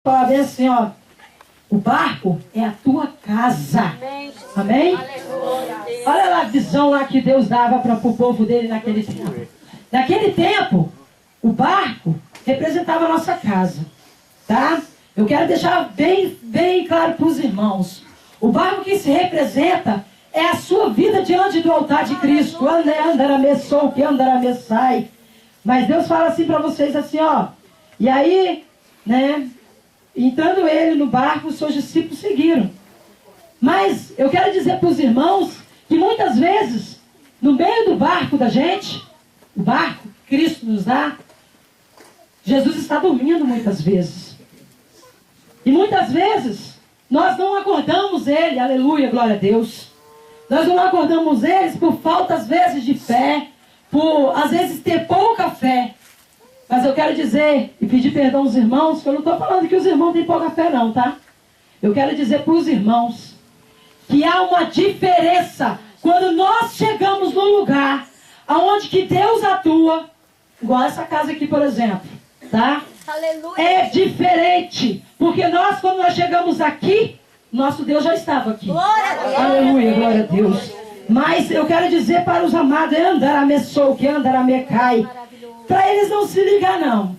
Falar bem assim, ó. O barco é a tua casa. Amém? Olha lá a visão lá que Deus dava para o povo dele naquele tempo. Naquele tempo, o barco representava a nossa casa. Tá? Eu quero deixar bem claro para os irmãos. O barco que se representa é a sua vida diante do altar de Cristo. Andaramessou, que andaramessai. Mas Deus fala assim para vocês assim, ó. E aí, né? Entrando ele no barco, os seus discípulos seguiram. Mas eu quero dizer para os irmãos que muitas vezes, no meio do barco da gente, o barco que Cristo nos dá, Jesus está dormindo muitas vezes. E muitas vezes, nós não acordamos ele, aleluia, glória a Deus. Nós não acordamos eles por falta, às vezes, de fé, por, às vezes, ter pouca fé. Mas eu quero dizer e pedir perdão aos irmãos, que eu não estou falando que os irmãos têm pouca fé não, tá? Eu quero dizer para os irmãos que há uma diferença quando nós chegamos no lugar onde que Deus atua, igual essa casa aqui, por exemplo, tá? Aleluia. É diferente, porque nós, quando nós chegamos aqui, nosso Deus já estava aqui. Glória a Deus. Aleluia, glória a Deus. Mas eu quero dizer para os amados, andaramessou, que andaramecai, para eles não se ligar não.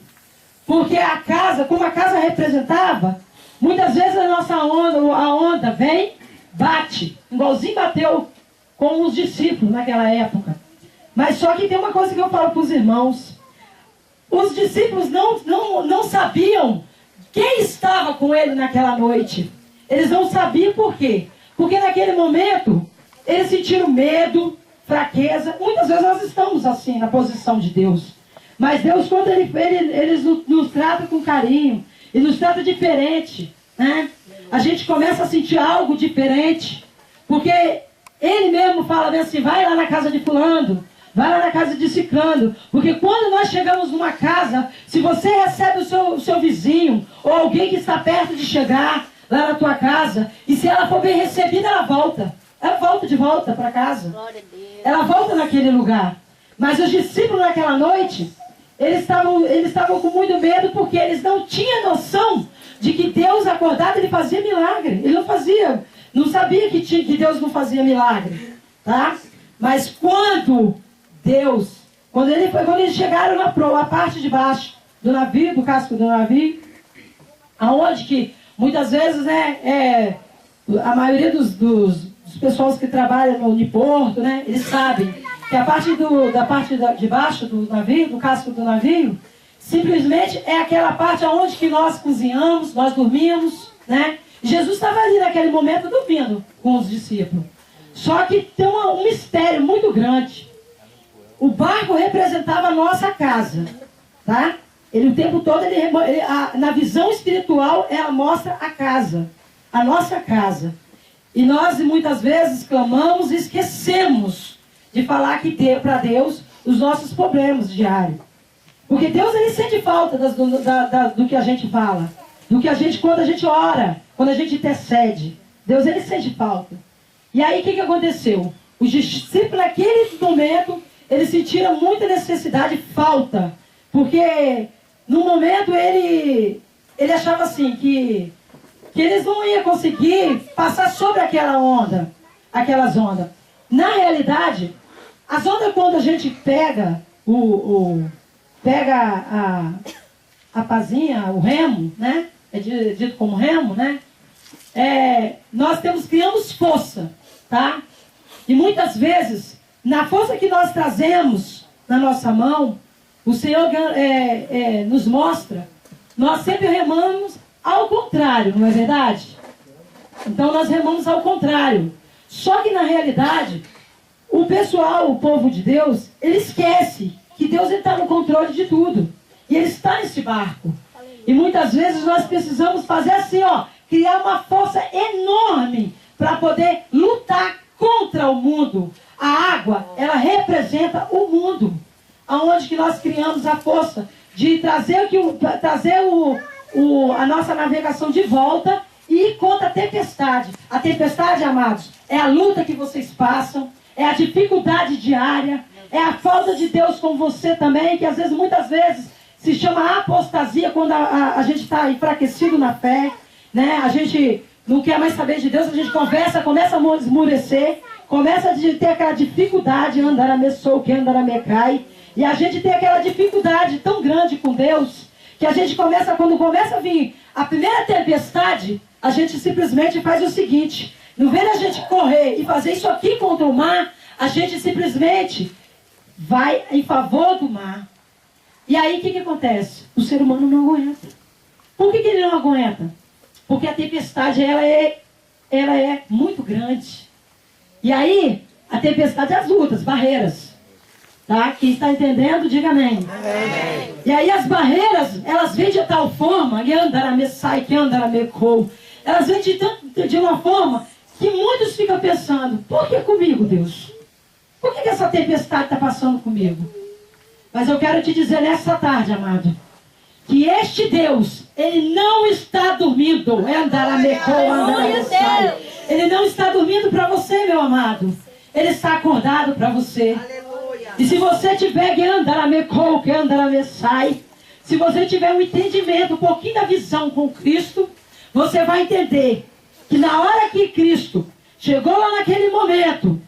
Porque a casa, como a casa representava, muitas vezes a nossa onda, a onda vem, bate. Igualzinho bateu com os discípulos naquela época. Mas só que tem uma coisa que eu falo para os irmãos. Os discípulos não sabiam quem estava com ele naquela noite. Eles não sabiam por quê. Porque naquele momento, eles sentiram medo, fraqueza. Muitas vezes nós estamos assim, na posição de Deus. Mas Deus, quando Ele nos trata com carinho, e nos trata diferente, né? A gente começa a sentir algo diferente, porque Ele mesmo fala bem assim, vai lá na casa de fulano, vai lá na casa de ciclano, porque quando nós chegamos numa casa, se você recebe o seu vizinho, ou alguém que está perto de chegar lá na tua casa, e se ela for bem recebida, ela volta de volta para casa, ela volta naquele lugar. Mas os discípulos naquela noite, eles estavam com muito medo, porque eles não tinham noção de que Deus acordado, ele fazia milagre. Ele não sabia que Deus não fazia milagre, tá? Mas quando eles chegaram na parte de baixo do navio, do casco do navio, aonde que muitas vezes, né, a maioria dos pessoas que trabalham no porto, né, eles sabem que a parte de baixo do navio, do casco do navio, simplesmente é aquela parte onde que nós cozinhamos, nós dormimos, né? Jesus estava ali naquele momento dormindo com os discípulos. Só que tem um mistério muito grande. O barco representava a nossa casa, tá? Ele o tempo todo, na visão espiritual, ela mostra a casa, a nossa casa. E nós muitas vezes clamamos e esquecemos de falar para Deus os nossos problemas diários. Porque Deus, ele sente falta do que a gente fala. Quando a gente ora, quando a gente intercede. Deus, ele sente falta. E aí, o que aconteceu? Os discípulos, naquele momento, eles sentiram muita necessidade, falta. Porque, no momento, ele achava assim, que eles não iam conseguir passar sobre aquelas ondas. Na realidade, as ondas, quando a gente pega a pazinha, o remo, né? É dito como remo, né? Nós criamos força, tá? E muitas vezes, na força que nós trazemos na nossa mão, o Senhor nos mostra, nós sempre remamos ao contrário, não é verdade? Então nós remamos ao contrário. Só que na realidade, o povo de Deus, ele esquece que Deus está no controle de tudo. E ele está nesse barco. E muitas vezes nós precisamos fazer assim, ó, criar uma força enorme para poder lutar contra o mundo. A água, ela representa o mundo. Aonde que nós criamos a força de trazer a nossa navegação de volta e ir contra a tempestade. A tempestade, amados, é a luta que vocês passam, é a dificuldade diária, é a falta de Deus com você também, que às vezes, muitas vezes, se chama apostasia, quando a gente está enfraquecido na fé, né? A gente não quer mais saber de Deus, a gente começa a esmurecer, começa a ter aquela dificuldade, andar a messou, que andar a mecai, e a gente tem aquela dificuldade tão grande com Deus, que a gente começa, quando começa a vir a primeira tempestade, a gente simplesmente faz o seguinte, no vez da gente correr e fazer isso aqui contra o mar, a gente simplesmente vai em favor do mar. E aí o que acontece? O ser humano não aguenta. Por que ele não aguenta? Porque a tempestade ela é muito grande. E aí, a tempestade é as lutas, barreiras. Tá? Quem está entendendo, diga amém. Amém. E aí as barreiras, elas vêm de tal forma, elas vêm de uma forma que muitos ficam pensando, por que comigo, Deus? Por que essa tempestade está passando comigo? Mas eu quero te dizer nessa tarde, amado, que este Deus, Ele não está dormindo. Ele não está dormindo para você, meu amado. Ele está acordado para você. E se você tiver se você tiver um entendimento, um pouquinho da visão com Cristo, você vai entender que na hora que Cristo chegou lá naquele momento,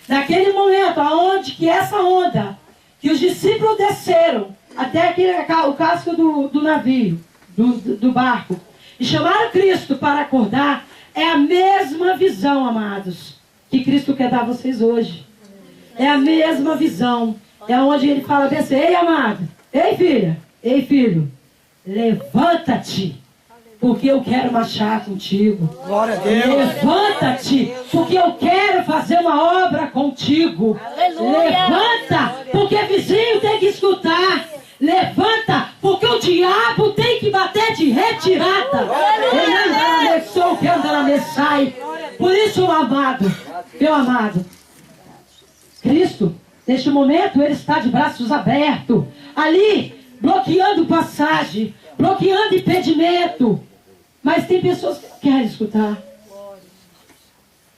naquele momento, aonde que essa onda, que os discípulos desceram até o casco do navio, do barco, e chamaram Cristo para acordar, é a mesma visão, amados, que Cristo quer dar a vocês hoje. É a mesma visão. É onde Ele fala assim, ei, amado, ei, filha, ei, filho, levanta-te, porque eu quero marchar contigo. Glória a Deus. Levanta-te, porque eu quero fazer uma obra contigo. Aleluia. Levanta, porque vizinho tem que escutar. Levanta, porque o diabo tem que bater de retirada. Por isso, meu amado, Cristo, neste momento, Ele está de braços abertos, ali, bloqueando passagem, bloqueando impedimento. Mas tem pessoas que não querem escutar.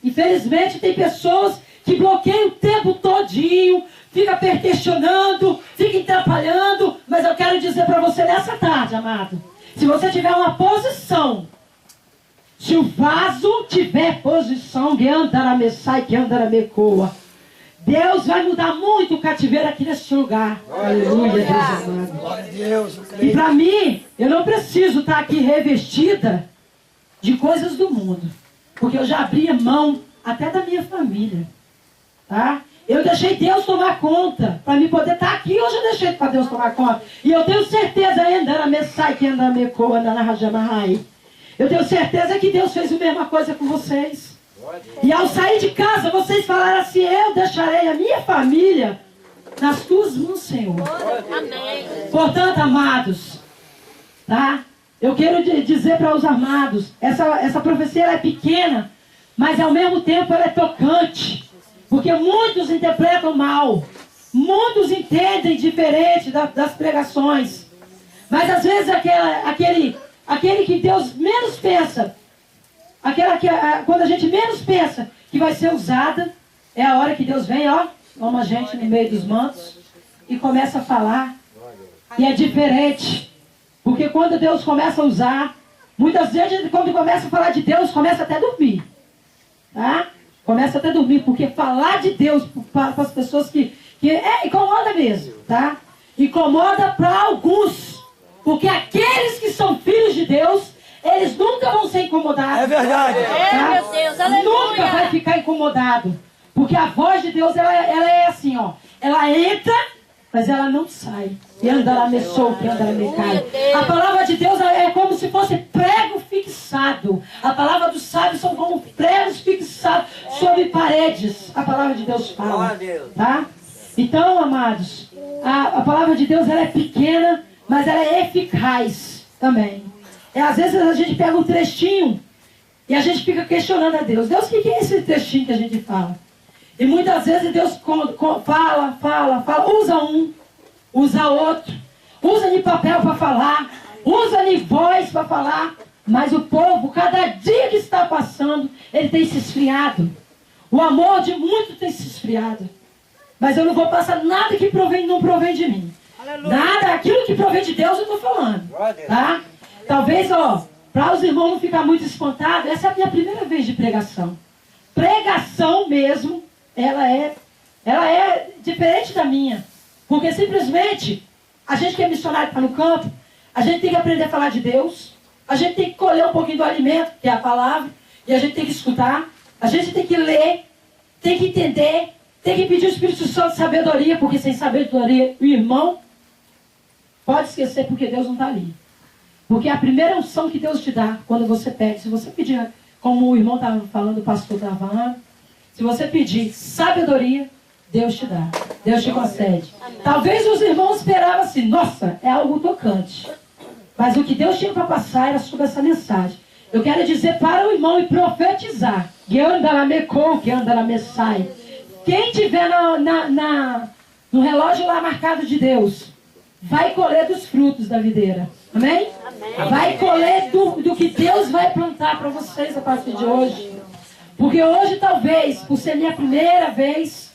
Infelizmente, tem pessoas que bloqueiam o tempo todinho, fica questionando, fica atrapalhando. Mas eu quero dizer para você nessa tarde, amado, se você tiver uma posição, se o vaso tiver posição, Deus vai mudar muito o cativeiro aqui neste lugar. Aleluia, Deus amado. Glória a Deus. E para mim, eu não preciso estar aqui revestida de coisas do mundo. Porque eu já abri mão até da minha família. Tá? Eu deixei Deus tomar conta. Para mim poder estar aqui, hoje eu deixei para Deus tomar conta. E eu tenho certeza, eu tenho certeza que Deus fez a mesma coisa com vocês. E ao sair de casa, vocês falaram assim, eu deixarei a minha família nas tuas mãos, Senhor. Amém. Portanto, amados, tá? Eu quero dizer para os amados, essa profecia ela é pequena, mas ao mesmo tempo ela é tocante. Porque muitos interpretam mal, muitos entendem diferente das pregações. Mas às vezes aquele que Deus menos pensa, quando a gente menos pensa que vai ser usada, é a hora que Deus vem, ó, toma a gente no meio dos mantos e começa a falar. E é diferente. Porque quando Deus começa a usar, muitas vezes quando começa a falar de Deus, começa até a dormir. Tá? Começa até a dormir, porque falar de Deus para as pessoas que incomoda mesmo, tá? Incomoda para alguns. Porque aqueles que são filhos de Deus, eles nunca vão ser incomodados. É verdade. Tá? Meu Deus, aleluia. Nunca vai ficar incomodado. Porque a voz de Deus, ela é assim, ó. Ela entra, mas ela não sai. E anda lá, mexou, que anda lá, me cai. A palavra de Deus é como se fosse prego fixado. A palavra dos sábios são como pregos fixados sobre paredes. A palavra de Deus fala. Tá? Então, amados, a palavra de Deus ela é pequena, mas ela é eficaz também. Às vezes a gente pega um trechinho e a gente fica questionando a Deus. Deus, o que é esse trechinho que a gente fala? E muitas vezes Deus fala, usa um, usa outro, usa de papel para falar, usa de voz para falar, mas o povo, cada dia que está passando, ele tem se esfriado. O amor de muitos tem se esfriado. Mas eu não vou passar nada que não provém de mim. Aleluia. Nada, aquilo que provém de Deus eu estou falando. Tá? Talvez, para os irmãos não ficar muito espantados, essa é a minha primeira vez de pregação. Pregação mesmo, ela é diferente da minha. Porque simplesmente, a gente que é missionário está no campo, a gente tem que aprender a falar de Deus, a gente tem que colher um pouquinho do alimento, que é a palavra, e a gente tem que escutar, a gente tem que ler, tem que entender, tem que pedir o Espírito Santo sabedoria, porque sem sabedoria o irmão pode esquecer porque Deus não está ali. Porque a primeira unção que Deus te dá, quando você pede, se você pedir, como o irmão estava falando, o pastor estava falando, se você pedir sabedoria, Deus te dá, Deus te concede. Talvez os irmãos esperavam assim, nossa, é algo tocante. Mas o que Deus tinha para passar era sobre essa mensagem. Eu quero dizer para o irmão e profetizar. Quem tiver no relógio lá marcado de Deus, vai colher dos frutos da videira. Amém? Amém. Vai colher do que Deus vai plantar para vocês a partir de hoje. Porque hoje, talvez, por ser minha primeira vez,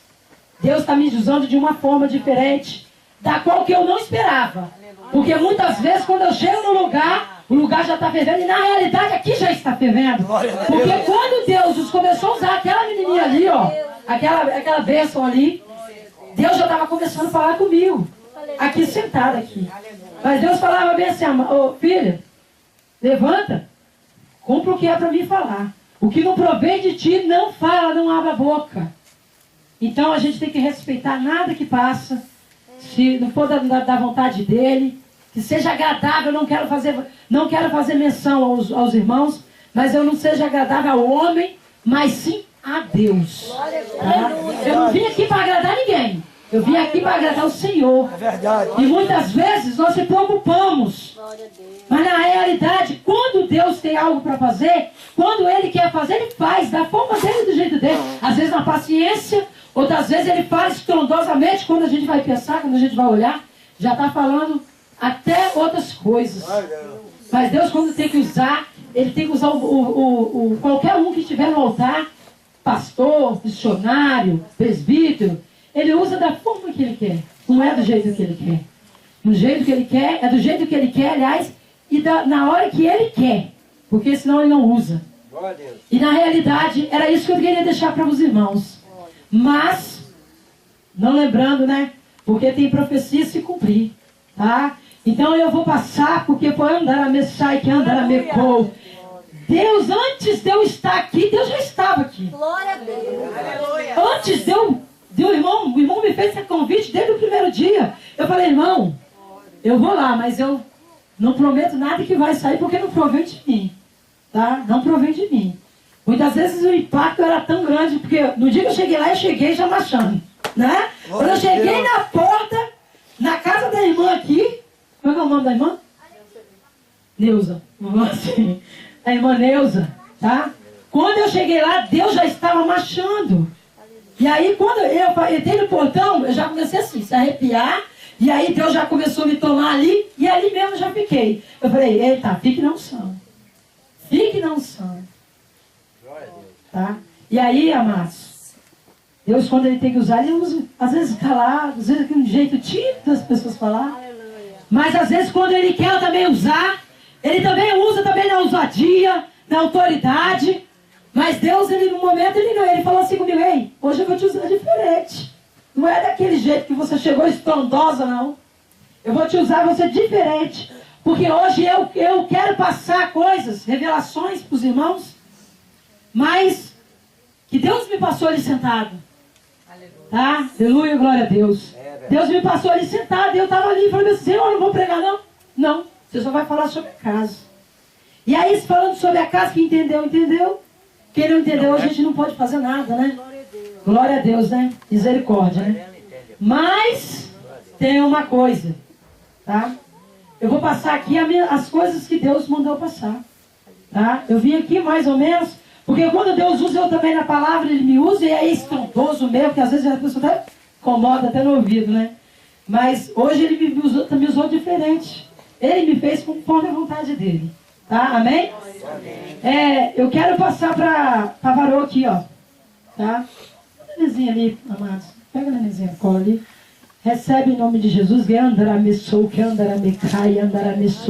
Deus está me usando de uma forma diferente, da qual que eu não esperava. Porque muitas vezes, quando eu chego no lugar, o lugar já está fervendo, e na realidade aqui já está fervendo. Porque quando Deus começou a usar aquela menininha ali, aquela bênção ali, Deus já estava começando a falar comigo. Aqui sentada aqui. Mas Deus falava bem assim, filha, levanta, cumpra o que é para mim falar. O que não provém de ti, não fala, não abra a boca. Então a gente tem que respeitar nada que passa. Se não for da vontade dele, que seja agradável, não quero fazer menção aos irmãos, mas eu não seja agradável ao homem, mas sim a Deus. Tá? Eu não vim aqui para agradar ninguém. Eu vim aqui para agradar o Senhor. É verdade. E muitas vezes nós se preocupamos. Mas na realidade, quando Deus tem algo para fazer, quando Ele quer fazer, Ele faz da forma dele, do jeito dele. Às vezes na paciência, outras vezes Ele faz estrondosamente. Quando a gente vai pensar, quando a gente vai olhar, já está falando até outras coisas. Mas Deus, quando tem que usar, Ele tem que usar qualquer um que estiver no altar, pastor, missionário, presbítero. Ele usa da forma que Ele quer. Não é do jeito que Ele quer. Do jeito que Ele quer, é do jeito que Ele quer, aliás, e na hora que Ele quer. Porque senão Ele não usa. E na realidade, era isso que eu queria deixar para os irmãos. Mas, não lembrando, né? Porque tem profecia a se cumprir. Tá? Então eu vou passar, porque foi andar a Messai, que andar a Mecou. Deus, antes de eu estar aqui, Deus já estava aqui. Glória a Deus. Antes de o irmão me fez esse convite desde o primeiro dia. Eu falei, irmão, eu vou lá, mas eu não prometo nada que vai sair, porque não provém de mim. Tá? Não provém de mim. Muitas vezes o impacto era tão grande, porque no dia que eu cheguei lá, eu cheguei já marchando. Né? Quando eu cheguei na porta, na casa da irmã aqui, qual é o nome da irmã? Neuza. Assim, a irmã Neuza. Tá? Quando eu cheguei lá, Deus já estava marchando. E aí, quando eu entrei no portão, eu já comecei assim, se arrepiar. E aí, Deus já começou a me tomar ali. E ali mesmo eu já fiquei. Eu falei, eita, fique na unção. Fique na unção. Tá? E aí, amados, Deus, quando Ele tem que usar, Ele usa. Às vezes calado, às vezes de um jeito tímido das pessoas falar. Mas às vezes, quando Ele quer também usar, Ele também usa também na ousadia, na autoridade. Mas Deus, no momento, Ele falou assim comigo, ei, hoje eu vou te usar diferente. Não é daquele jeito que você chegou estrondosa, não. Eu vou te usar você diferente. Porque hoje eu quero passar coisas, revelações para os irmãos, mas que Deus me passou ali sentado. Tá? Aleluia, glória a Deus. Deus me passou ali sentado e eu estava ali e falei assim, Senhor, eu não vou pregar não. Não, você só vai falar sobre a casa. E aí, falando sobre a casa, quem entendeu, entendeu. Quem não entendeu, a gente não pode fazer nada, né? Glória a Deus, né? Misericórdia, né? Mas tem uma coisa, tá? Eu vou passar aqui as coisas que Deus mandou passar, tá? Eu vim aqui mais ou menos, porque quando Deus usa eu também na palavra, Ele me usa e é estrondoso mesmo, que às vezes a pessoa até incomoda até no ouvido, né? Mas hoje Ele me usou diferente. Ele me fez conforme a vontade dEle, tá? Amém? Eu quero passar para Varô aqui, ó. Tá? Uma vizinha ali, amados. Pega na mesinha, cole. Recebe em nome de Jesus. Que andará me sou, que andará me cai, andará me sou.